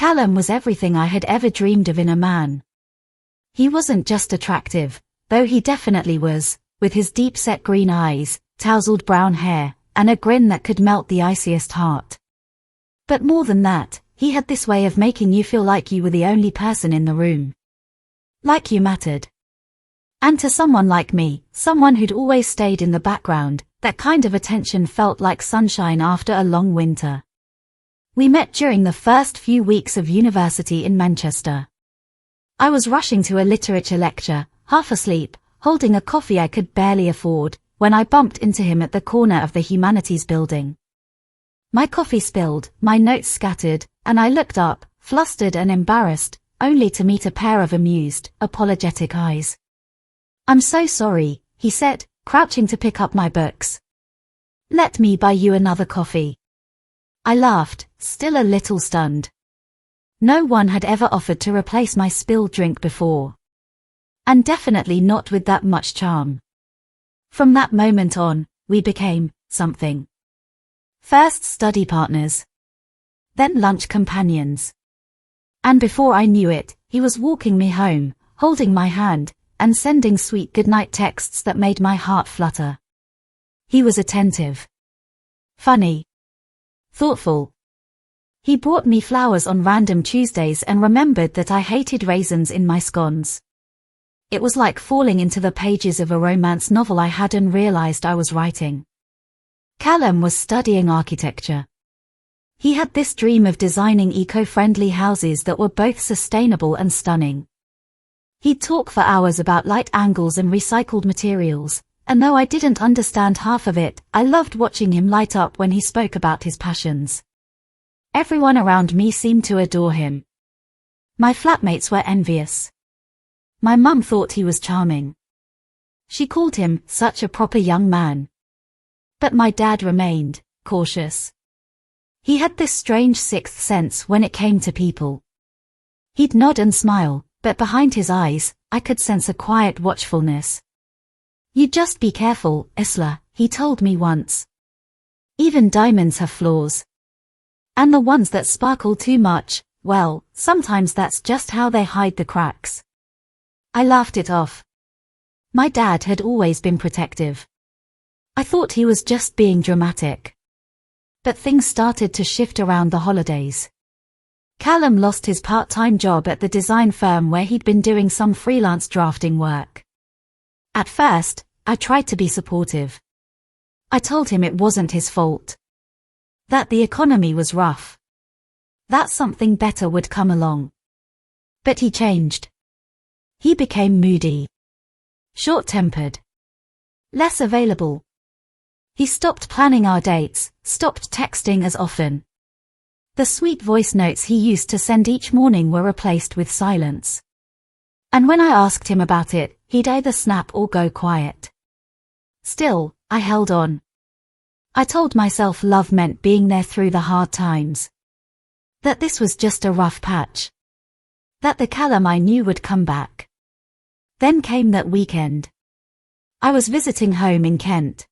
Callum was everything I had ever dreamed of in a man. He wasn't just attractive, though he definitely was, with his deep-set green eyes, tousled brown hair, and a grin that could melt the iciest heart. But more than that, he had this way of making you feel like you were the only person in the room. Like you mattered. And to someone like me, someone who'd always stayed in the background, that kind of attention felt like sunshine after a long winter. We met during the first few weeks of university in Manchester. I was rushing to a literature lecture, half asleep, holding a coffee I could barely afford, when I bumped into him at the corner of the humanities building. My coffee spilled, my notes scattered, and I looked up, flustered and embarrassed, only to meet a pair of amused, apologetic eyes. "I'm so sorry," he said, crouching to pick up my books. "Let me buy you another coffee." I laughed, still a little stunned. No one had ever offered to replace my spilled drink before. And definitely not with that much charm. From that moment on, we became something. First study partners. Then lunch companions. And before I knew it, he was walking me home, holding my hand, and sending sweet goodnight texts that made my heart flutter. He was attentive. Funny. Thoughtful. He brought me flowers on random Tuesdays and remembered that I hated raisins in my scones. It was like falling into the pages of a romance novel I hadn't realized I was writing. Callum was studying architecture. He had this dream of designing eco-friendly houses that were both sustainable and stunning. He'd talk for hours about light angles and recycled materials, and though I didn't understand half of it, I loved watching him light up when he spoke about his passions. Everyone around me seemed to adore him. My flatmates were envious. My mum thought he was charming. She called him such a proper young man. But my dad remained cautious. He had this strange sixth sense when it came to people. He'd nod and smile, but behind his eyes, I could sense a quiet watchfulness. "You just be careful, Isla," he told me once. "Even diamonds have flaws. And the ones that sparkle too much, well, sometimes that's just how they hide the cracks." I laughed it off. My dad had always been protective. I thought he was just being dramatic. But things started to shift around the holidays. Callum lost his part-time job at the design firm where he'd been doing some freelance drafting work. At first, I tried to be supportive. I told him it wasn't his fault. That the economy was rough. That something better would come along. But he changed. He became moody. Short-tempered. Less available. He stopped planning our dates, stopped texting as often. The sweet voice notes he used to send each morning were replaced with silence. And when I asked him about it, he'd either snap or go quiet. Still, I held on. I told myself love meant being there through the hard times. That this was just a rough patch. That the Callum I knew would come back. Then came that weekend. I was visiting home in Kent.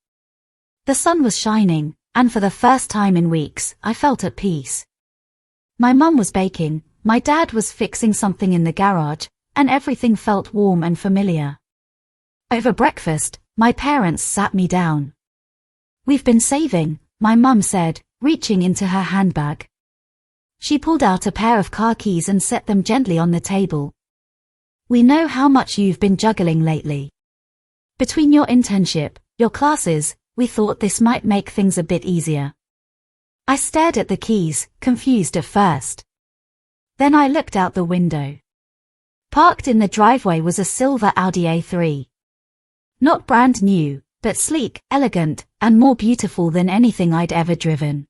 The sun was shining, and for the first time in weeks, I felt at peace. My mum was baking, my dad was fixing something in the garage, and everything felt warm and familiar. Over breakfast, my parents sat me down. "We've been saving," my mum said, reaching into her handbag. She pulled out a pair of car keys and set them gently on the table. "We know how much you've been juggling lately. Between your internship, your classes, we thought this might make things a bit easier." I stared at the keys, confused at first. Then I looked out the window. Parked in the driveway was a silver Audi A3. Not brand new, but sleek, elegant, and more beautiful than anything I'd ever driven.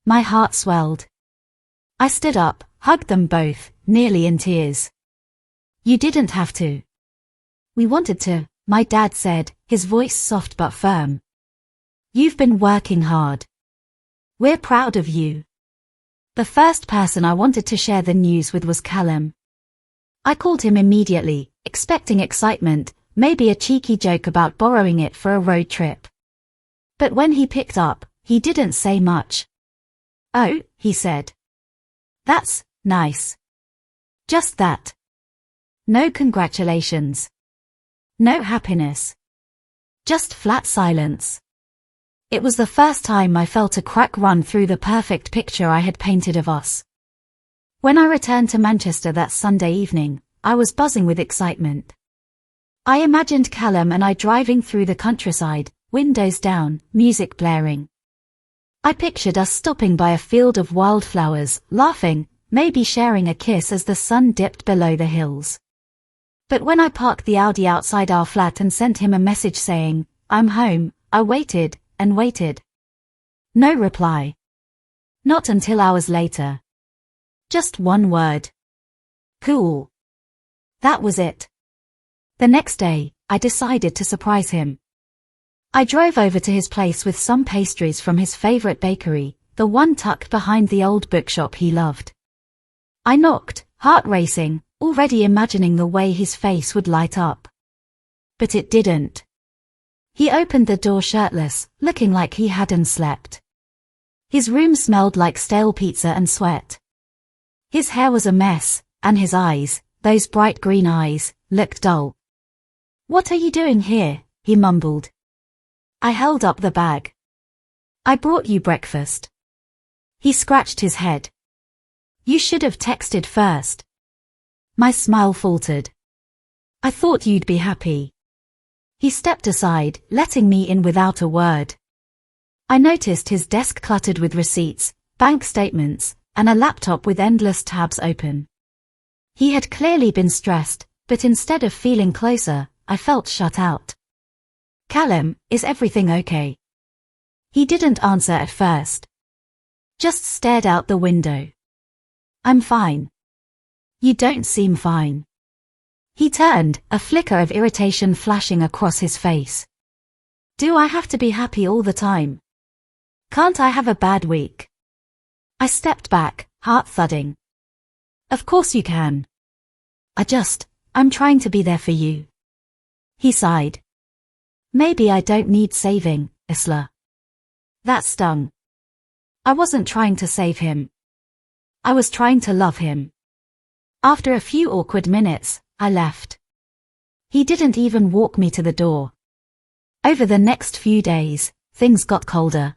My heart swelled. I stood up, hugged them both, nearly in tears. "You didn't have to." "We wanted to," my dad said, his voice soft but firm. "You've been working hard. We're proud of you." The first person I wanted to share the news with was Callum. I called him immediately, expecting excitement, maybe a cheeky joke about borrowing it for a road trip. But when he picked up, he didn't say much. "Oh," he said. Nice. Just that. No congratulations. No happiness. Just flat silence. It was the first time I felt a crack run through the perfect picture I had painted of us. When I returned to Manchester that Sunday evening, I was buzzing with excitement. I imagined Callum and I driving through the countryside, windows down, music blaring. I pictured us stopping by a field of wildflowers, laughing, maybe sharing a kiss as the sun dipped below the hills. But when I parked the Audi outside our flat and sent him a message saying, "I'm home," I waited and waited. No reply. Not until hours later. Just one word. Cool. That was it. The next day, I decided to surprise him. I drove over to his place with some pastries from his favorite bakery, the one tucked behind the old bookshop he loved. I knocked, heart racing, already imagining the way his face would light up. But it didn't. He opened the door shirtless, looking like he hadn't slept. His room smelled like stale pizza and sweat. His hair was a mess, and his eyes, those bright green eyes, looked dull. "What are you doing here?" he mumbled. I held up the bag. "I brought you breakfast." He scratched his head. "You should have texted first." My smile faltered. "I thought you'd be happy." He stepped aside, letting me in without a word. I noticed his desk cluttered with receipts, bank statements, and a laptop with endless tabs open. He had clearly been stressed, but instead of feeling closer, I felt shut out. "Callum, is everything okay?" He didn't answer at first. Just stared out the window. "I'm fine." "You don't seem fine." He turned, a flicker of irritation flashing across his face. "Do I have to be happy all the time? Can't I have a bad week?" I stepped back, heart thudding. "Of course you can. I'm trying to be there for you." He sighed. "Maybe I don't need saving, Isla." That stung. I wasn't trying to save him. I was trying to love him. After a few awkward minutes, I left. He didn't even walk me to the door. Over the next few days, things got colder.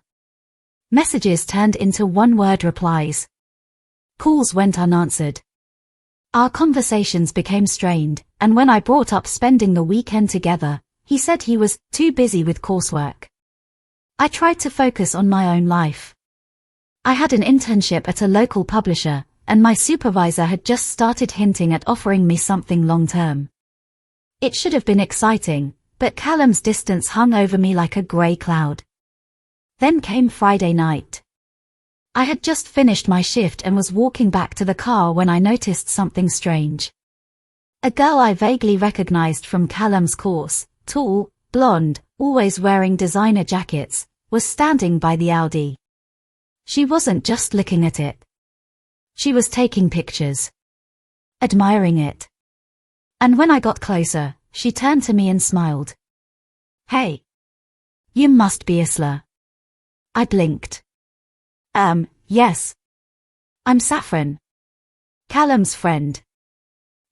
Messages turned into one-word replies. Calls went unanswered. Our conversations became strained, and when I brought up spending the weekend together, he said he was too busy with coursework. I tried to focus on my own life. I had an internship at a local publisher, and my supervisor had just started hinting at offering me something long-term. It should have been exciting, but Callum's distance hung over me like a grey cloud. Then came Friday night. I had just finished my shift and was walking back to the car when I noticed something strange. A girl I vaguely recognized from Callum's course, tall, blonde, always wearing designer jackets, was standing by the Audi. She wasn't just looking at it. She was taking pictures. Admiring it. And when I got closer, she turned to me and smiled. "Hey. You must be Isla." I blinked. Yes. I'm Saffron. Callum's friend."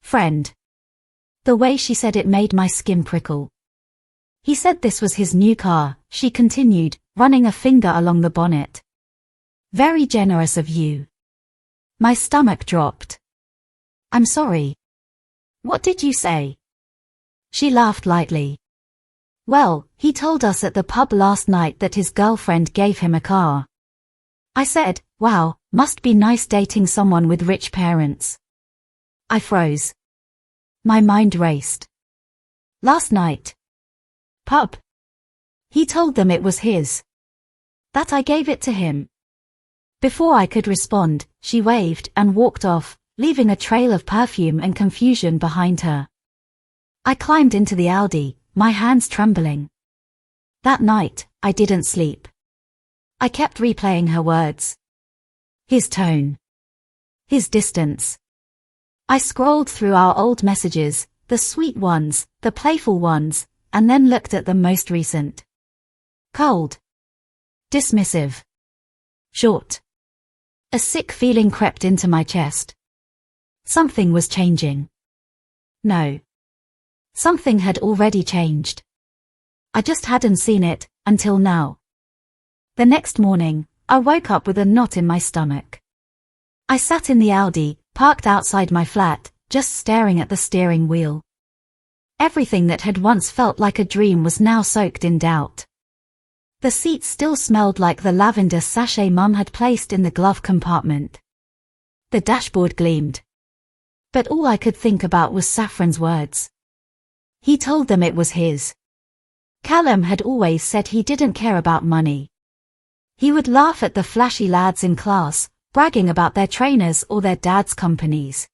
Friend. The way she said it made my skin prickle. "He said this was his new car," she continued, running a finger along the bonnet. "Very generous of you." My stomach dropped. "I'm sorry." "What did you say?" She laughed lightly. "Well, he told us at the pub last night that his girlfriend gave him a car." I said, "Wow, must be nice dating someone with rich parents." I froze. My mind raced. "Last night." "Pub." He told them it was his. That I gave it to him. Before I could respond, she waved and walked off, leaving a trail of perfume and confusion behind her. I climbed into the Audi, my hands trembling. That night, I didn't sleep. I kept replaying her words. His tone. His distance. I scrolled through our old messages, the sweet ones, the playful ones, and then looked at the most recent. Cold. Dismissive. Short. A sick feeling crept into my chest. Something was changing. No. Something had already changed. I just hadn't seen it, until now. The next morning, I woke up with a knot in my stomach. I sat in the Audi, parked outside my flat, just staring at the steering wheel. Everything that had once felt like a dream was now soaked in doubt. The seat still smelled like the lavender sachet Mum had placed in the glove compartment. The dashboard gleamed. But all I could think about was Saffron's words. He told them it was his. Callum had always said he didn't care about money. He would laugh at the flashy lads in class, bragging about their trainers or their dad's companies.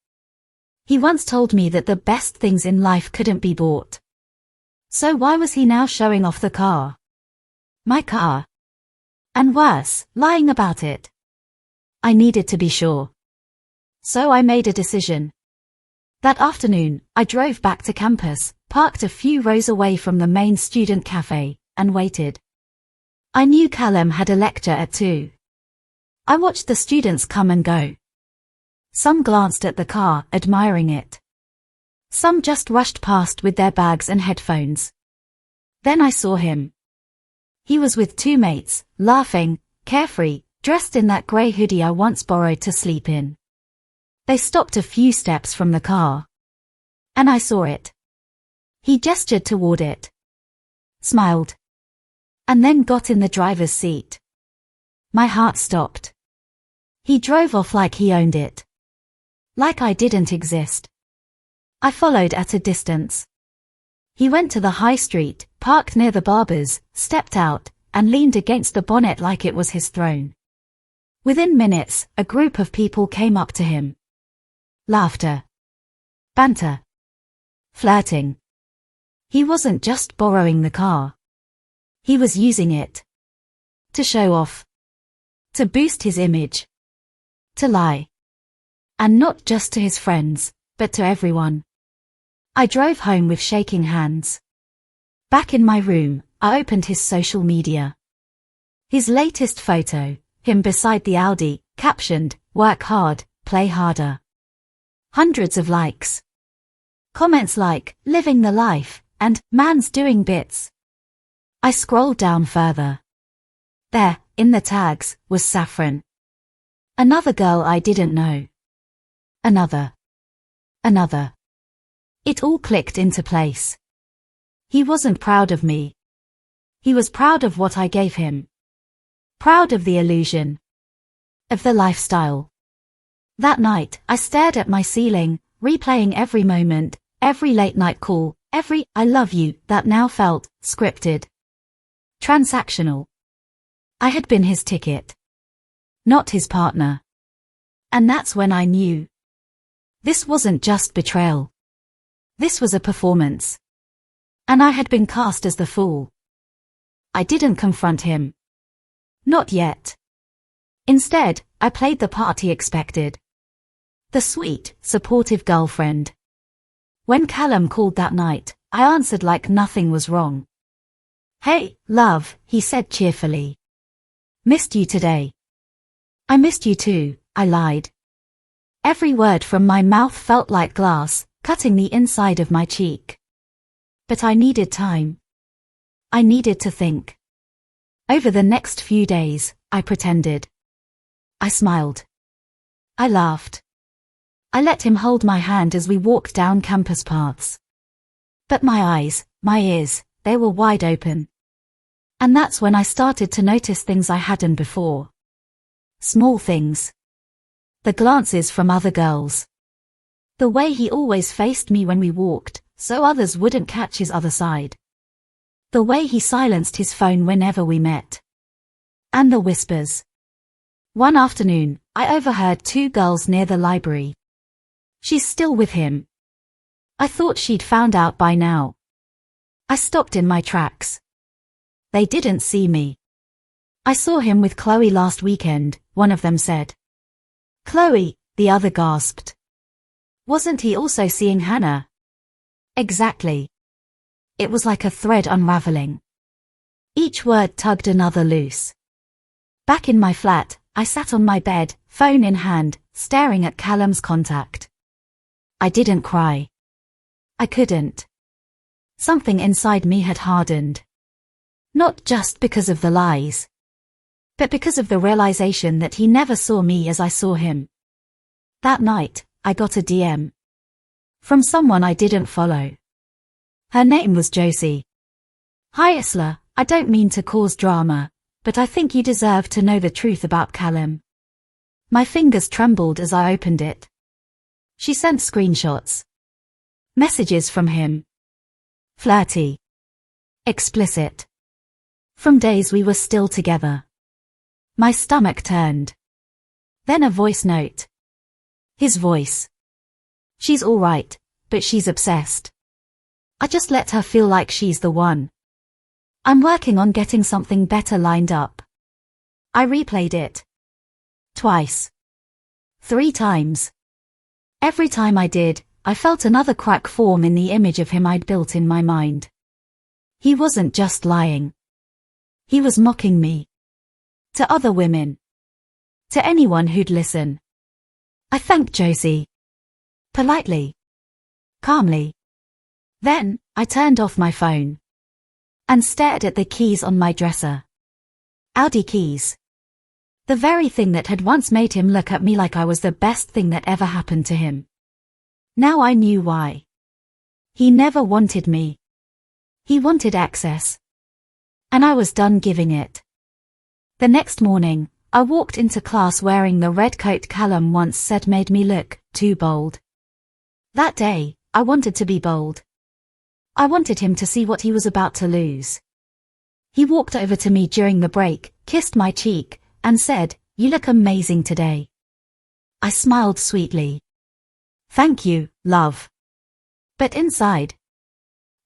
He once told me that the best things in life couldn't be bought. So why was he now showing off the car? My car. And worse, lying about it. I needed to be sure. So I made a decision. That afternoon, I drove back to campus, parked a few rows away from the main student cafe, and waited. I knew Callum had a lecture at 2. I watched the students come and go. Some glanced at the car, admiring it. Some just rushed past with their bags and headphones. Then I saw him. He was with 2 mates, laughing, carefree, dressed in that grey hoodie I once borrowed to sleep in. They stopped a few steps from the car. And I saw it. He gestured toward it. Smiled. And then got in the driver's seat. My heart stopped. He drove off like he owned it. Like I didn't exist. I followed at a distance. He went to the high street, parked near the barber's, stepped out, and leaned against the bonnet like it was his throne. Within minutes, a group of people came up to him. Laughter. Banter. Flirting. He wasn't just borrowing the car. He was using it. To show off. To boost his image. To lie. And not just to his friends, but to everyone. I drove home with shaking hands. Back in my room, I opened his social media. His latest photo, him beside the Audi, captioned, "Work hard, play harder." Hundreds of likes. Comments like, "Living the life," and "Man's doing bits." I scrolled down further. There, in the tags, was Saffron. Another girl I didn't know. Another. Another. It all clicked into place. He wasn't proud of me. He was proud of what I gave him. Proud of the illusion. Of the lifestyle. That night, I stared at my ceiling, replaying every moment, every late-night call, every "I love you" that now felt scripted. Transactional. I had been his ticket. Not his partner. And that's when I knew. This wasn't just betrayal. This was a performance. And I had been cast as the fool. I didn't confront him. Not yet. Instead, I played the part he expected. The sweet, supportive girlfriend. When Callum called that night, I answered like nothing was wrong. "Hey, love," he said cheerfully. "Missed you today." "I missed you too," I lied. Every word from my mouth felt like glass, cutting the inside of my cheek. But I needed time. I needed to think. Over the next few days, I pretended. I smiled. I laughed. I let him hold my hand as we walked down campus paths. But my eyes, my ears, they were wide open. And that's when I started to notice things I hadn't before. Small things. The glances from other girls. The way he always faced me when we walked, so others wouldn't catch his other side. The way he silenced his phone whenever we met. And the whispers. One afternoon, I overheard 2 girls near the library. "She's still with him." I thought she'd found out by now. I stopped in my tracks. They didn't see me. "I saw him with Chloe last weekend," one of them said. "Chloe," the other gasped. "Wasn't he also seeing Hannah?" Exactly. It was like a thread unraveling. Each word tugged another loose. Back in my flat, I sat on my bed, phone in hand, staring at Callum's contact. I didn't cry. I couldn't. Something inside me had hardened. Not just because of the lies, but because of the realization that he never saw me as I saw him. That night, I got a DM. From someone I didn't follow. Her name was Josie. "Hi Isla, I don't mean to cause drama, but I think you deserve to know the truth about Callum." My fingers trembled as I opened it. She sent screenshots. Messages from him. Flirty. Explicit. From days we were still together. My stomach turned. Then a voice note. His voice. "She's all right, but she's obsessed. I just let her feel like she's the one. I'm working on getting something better lined up." I replayed it. Twice. 3 times. Every time I did, I felt another crack form in the image of him I'd built in my mind. He wasn't just lying. He was mocking me. To other women. To anyone who'd listen. I thanked Josie. Politely. Calmly. Then, I turned off my phone. And stared at the keys on my dresser. Audi keys. The very thing that had once made him look at me like I was the best thing that ever happened to him. Now I knew why. He never wanted me. He wanted access. And I was done giving it. The next morning, I walked into class wearing the red coat Callum once said made me look too bold. That day, I wanted to be bold. I wanted him to see what he was about to lose. He walked over to me during the break, kissed my cheek, and said, "You look amazing today." I smiled sweetly. "Thank you, love." But inside,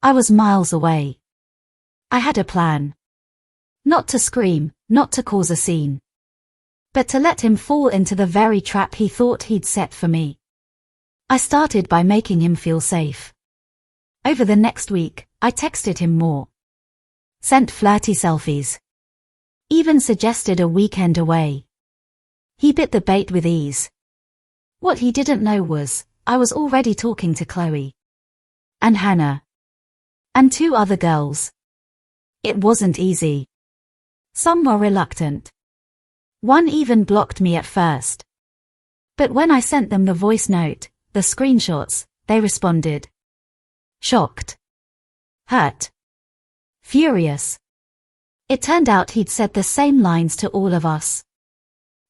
I was miles away. I had a plan. Not to scream, not to cause a scene. But to let him fall into the very trap he thought he'd set for me. I started by making him feel safe. Over the next week, I texted him more. Sent flirty selfies. Even suggested a weekend away. He bit the bait with ease. What he didn't know was, I was already talking to Chloe. And Hannah. And 2 other girls. It wasn't easy. Some were reluctant. One even blocked me at first. But when I sent them the voice note, the screenshots, they responded. Shocked. Hurt. Furious. It turned out he'd said the same lines to all of us.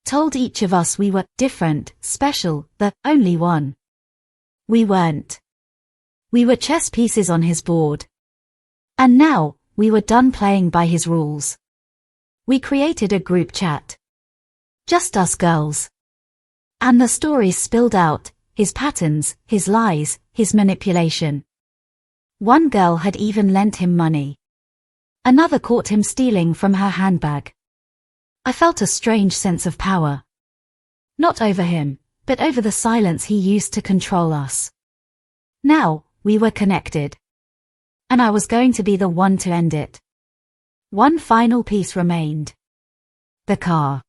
Told each of us we were different, special, the only one. We weren't. We were chess pieces on his board. And now, we were done playing by his rules. We created a group chat. Just us girls. And the stories spilled out, his patterns, his lies, his manipulation. One girl had even lent him money. Another caught him stealing from her handbag. I felt a strange sense of power. Not over him, but over the silence he used to control us. Now, we were connected. And I was going to be the one to end it. One final piece remained. The car.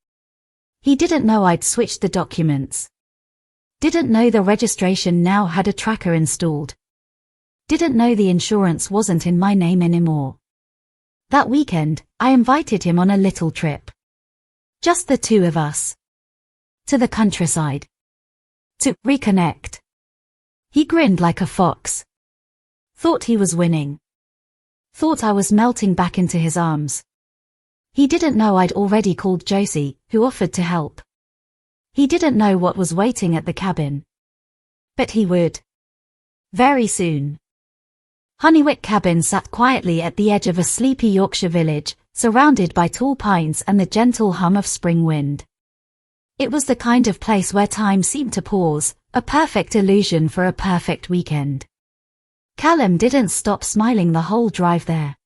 He didn't know I'd switched the documents. Didn't know the registration now had a tracker installed. Didn't know the insurance wasn't in my name anymore. That weekend, I invited him on a little trip. Just the 2 of us. To the countryside. To reconnect. He grinned like a fox. Thought he was winning. Thought I was melting back into his arms. He didn't know I'd already called Josie, who offered to help. He didn't know what was waiting at the cabin. But he would. Very soon. Honeywick Cabin sat quietly at the edge of a sleepy Yorkshire village, surrounded by tall pines and the gentle hum of spring wind. It was the kind of place where time seemed to pause, a perfect illusion for a perfect weekend. Callum didn't stop smiling the whole drive there.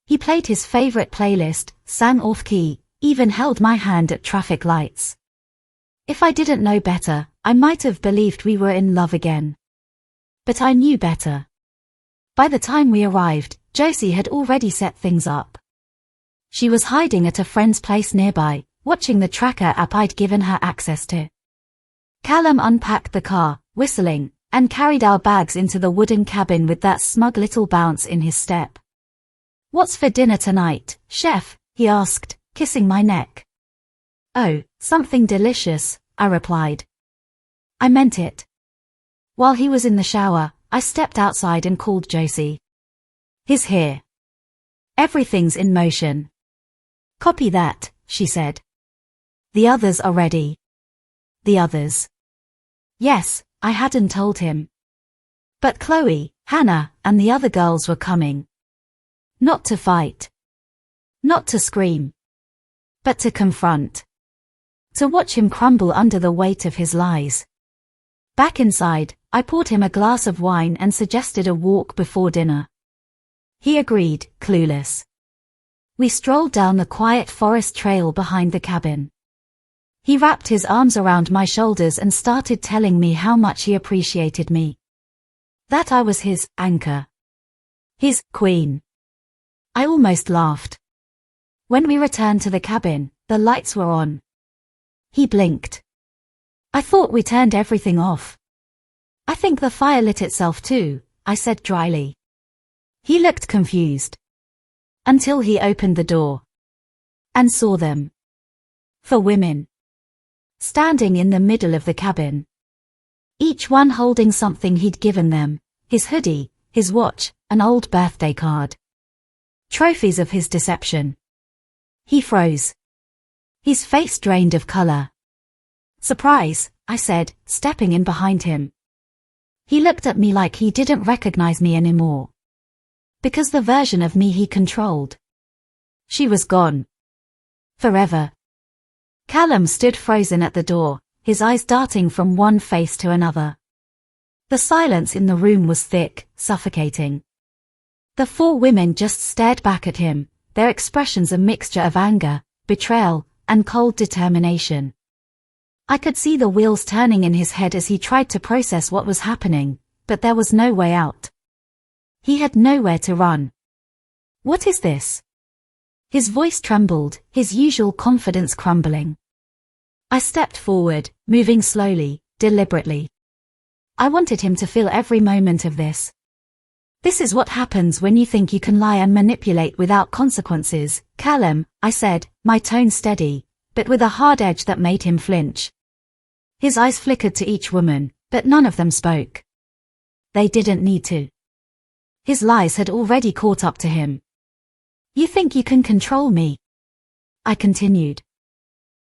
He played his favorite playlist, sang off-key, even held my hand at traffic lights. If I didn't know better, I might have believed we were in love again. But I knew better. By the time we arrived, Josie had already set things up. She was hiding at a friend's place nearby, watching the tracker app I'd given her access to. Callum unpacked the car, whistling, and carried our bags into the wooden cabin with that smug little bounce in his step. "What's for dinner tonight, chef?" he asked, kissing my neck. "Oh, something delicious," I replied. I meant it. While he was in the shower, I stepped outside and called Josie. "He's here. Everything's in motion." "Copy that," she said. "The others are ready." The others. Yes, I hadn't told him. But Chloe, Hannah, and the other girls were coming. Not to fight. Not to scream. But to confront. To watch him crumble under the weight of his lies. Back inside, I poured him a glass of wine and suggested a walk before dinner. He agreed, clueless. We strolled down the quiet forest trail behind the cabin. He wrapped his arms around my shoulders and started telling me how much he appreciated me. That I was his anchor. His queen. I almost laughed. When we returned to the cabin, the lights were on. He blinked. "I thought we turned everything off." "I think the fire lit itself too," I said dryly. He looked confused. Until he opened the door. And saw them. 4 women. Standing in the middle of the cabin. Each one holding something he'd given them, his hoodie, his watch, an old birthday card. Trophies of his deception. He froze. His face drained of color. "Surprise," I said, stepping in behind him. He looked at me like he didn't recognize me anymore. Because the version of me he controlled. She was gone. Forever. Callum stood frozen at the door, his eyes darting from one face to another. The silence in the room was thick, suffocating. The 4 women just stared back at him, their expressions a mixture of anger, betrayal, and cold determination. I could see the wheels turning in his head as he tried to process what was happening, but there was no way out. He had nowhere to run. "What is this?" His voice trembled, his usual confidence crumbling. I stepped forward, moving slowly, deliberately. I wanted him to feel every moment of this. "This is what happens when you think you can lie and manipulate without consequences, Callum," I said, my tone steady, but with a hard edge that made him flinch. His eyes flickered to each woman, but none of them spoke. They didn't need to. His lies had already caught up to him. "You think you can control me?" I continued.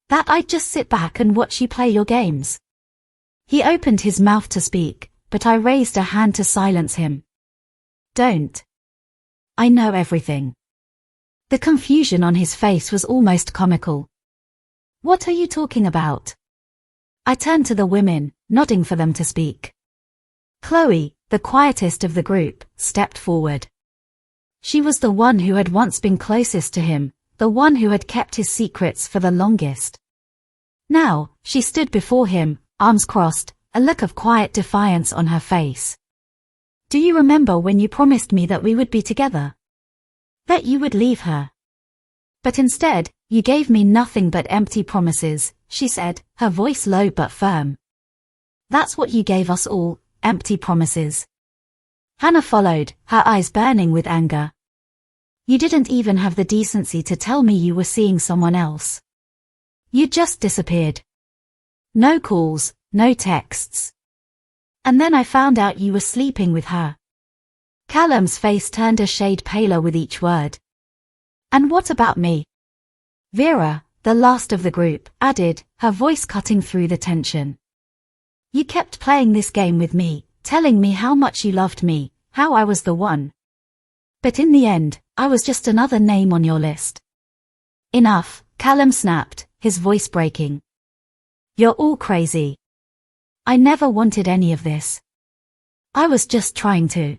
"That I'd just sit back and watch you play your games?" He opened his mouth to speak, but I raised a hand to silence him. "Don't. I know everything." The confusion on his face was almost comical. "What are you talking about?" I turned to the women, nodding for them to speak. Chloe, the quietest of the group, stepped forward. She was the one who had once been closest to him, the one who had kept his secrets for the longest. Now, she stood before him, arms crossed, a look of quiet defiance on her face. "Do you remember when you promised me that we would be together? That you would leave her? But instead, you gave me nothing but empty promises," she said, her voice low but firm. "That's what you gave us all, empty promises." Hannah followed, her eyes burning with anger. "You didn't even have the decency to tell me you were seeing someone else. You just disappeared. No calls, no texts. And then I found out you were sleeping with her." Callum's face turned a shade paler with each word. "And what about me?" Vera, the last of the group, added, her voice cutting through the tension. "You kept playing this game with me, telling me how much you loved me, how I was the one. But in the end, I was just another name on your list." "Enough," Callum snapped, his voice breaking. "You're all crazy. I never wanted any of this. I was just trying to."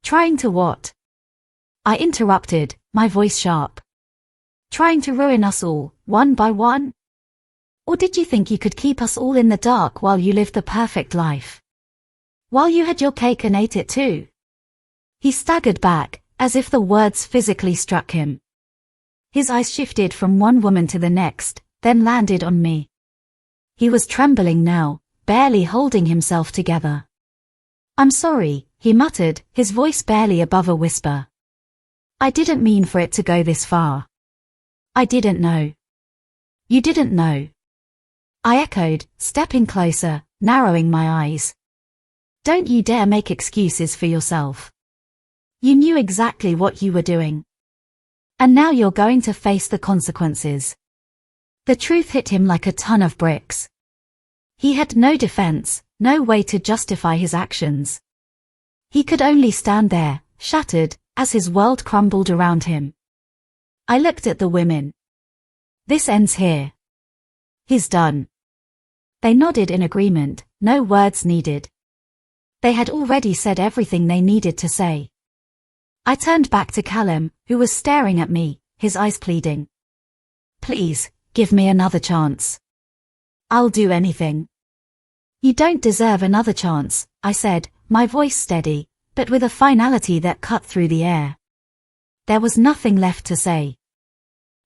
"Trying to what?" I interrupted, my voice sharp. "Trying to ruin us all, one by one? Or did you think you could keep us all in the dark while you lived the perfect life? While you had your cake and ate it too?" He staggered back, as if the words physically struck him. His eyes shifted from one woman to the next, then landed on me. He was trembling now, barely holding himself together. I'm sorry, he muttered, his voice barely above a whisper. I didn't mean for it to go this far. I didn't know. You didn't know. I echoed, stepping closer, narrowing my eyes. Don't you dare make excuses for yourself. You knew exactly what you were doing. And now you're going to face the consequences. The truth hit him like a ton of bricks. He had no defense, no way to justify his actions. He could only stand there, shattered, as his world crumbled around him. I looked at the women. This ends here. He's done. They nodded in agreement, no words needed. They had already said everything they needed to say. I turned back to Callum, who was staring at me, his eyes pleading. Please, give me another chance. I'll do anything. You don't deserve another chance, I said, my voice steady, but with a finality that cut through the air. There was nothing left to say.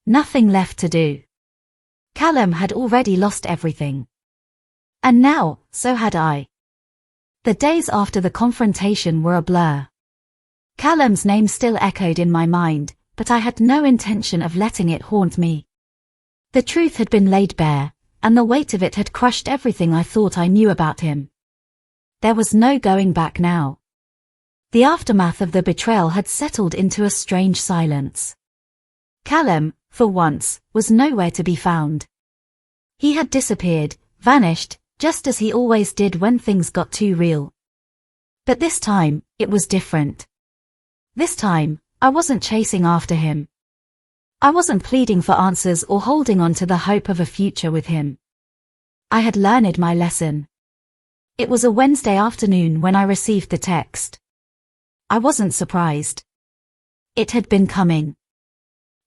Nothing left to do. Callum had already lost everything. And now, so had I. The days after the confrontation were a blur. Callum's name still echoed in my mind, but I had no intention of letting it haunt me. The truth had been laid bare, and the weight of it had crushed everything I thought I knew about him. There was no going back now. The aftermath of the betrayal had settled into a strange silence. Callum, for once, was nowhere to be found. He had disappeared, vanished, just as he always did when things got too real. But this time, it was different. This time, I wasn't chasing after him. I wasn't pleading for answers or holding on to the hope of a future with him. I had learned my lesson. It was a Wednesday afternoon when I received the text. I wasn't surprised. It had been coming.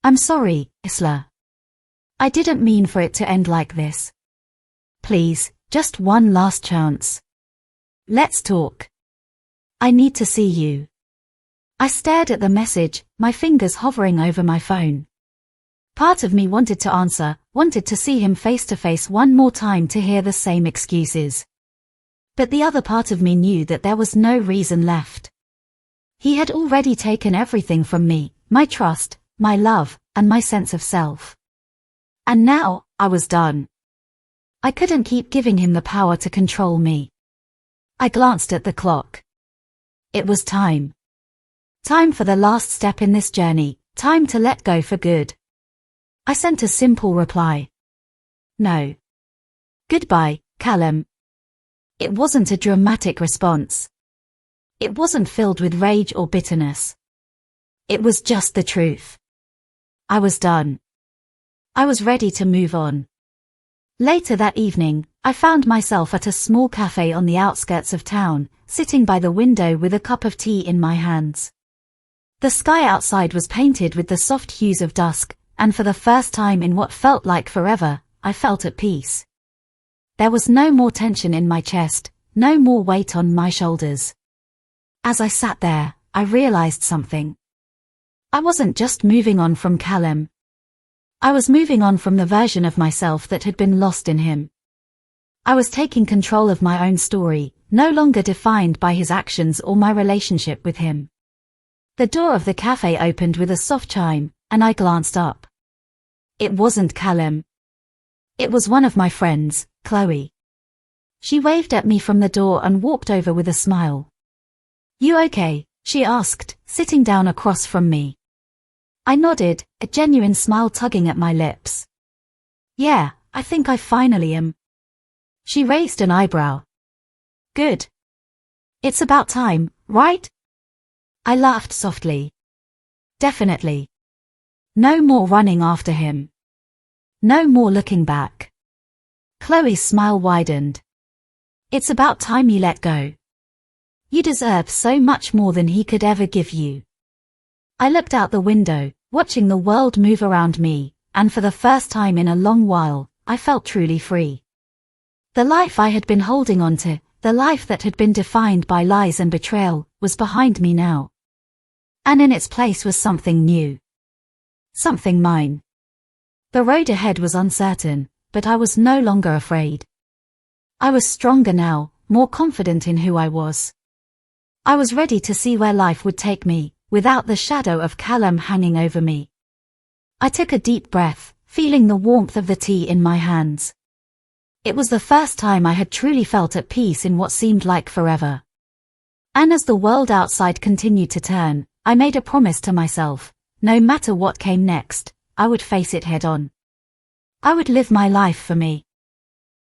I'm sorry, Isla. I didn't mean for it to end like this. Please, just one last chance. Let's talk. I need to see you. I stared at the message, my fingers hovering over my phone. Part of me wanted to answer, wanted to see him face to face one more time to hear the same excuses. But the other part of me knew that there was no reason left. He had already taken everything from me, my trust, my love, and my sense of self. And now, I was done. I couldn't keep giving him the power to control me. I glanced at the clock. It was time. Time for the last step in this journey, time to let go for good. I sent a simple reply. No. Goodbye, Callum. It wasn't a dramatic response. It wasn't filled with rage or bitterness. It was just the truth. I was done. I was ready to move on. Later that evening, I found myself at a small cafe on the outskirts of town, sitting by the window with a cup of tea in my hands. The sky outside was painted with the soft hues of dusk, and for the first time in what felt like forever, I felt at peace. There was no more tension in my chest, no more weight on my shoulders. As I sat there, I realized something. I wasn't just moving on from Callum. I was moving on from the version of myself that had been lost in him. I was taking control of my own story, no longer defined by his actions or my relationship with him. The door of the cafe opened with a soft chime, and I glanced up. It wasn't Callum. It was one of my friends, Chloe. She waved at me from the door and walked over with a smile. You okay? She asked, sitting down across from me. I nodded, a genuine smile tugging at my lips. Yeah, I think I finally am. She raised an eyebrow. Good. It's about time, right? I laughed softly. Definitely. No more running after him. No more looking back. Chloe's smile widened. It's about time you let go. You deserve so much more than he could ever give you. I looked out the window, watching the world move around me, and for the first time in a long while, I felt truly free. The life I had been holding on to, the life that had been defined by lies and betrayal, was behind me now. And in its place was something new. Something mine. The road ahead was uncertain, but I was no longer afraid. I was stronger now, more confident in who I was. I was ready to see where life would take me, without the shadow of Callum hanging over me. I took a deep breath, feeling the warmth of the tea in my hands. It was the first time I had truly felt at peace in what seemed like forever. And as the world outside continued to turn, I made a promise to myself: no matter what came next, I would face it head on. I would live my life for me.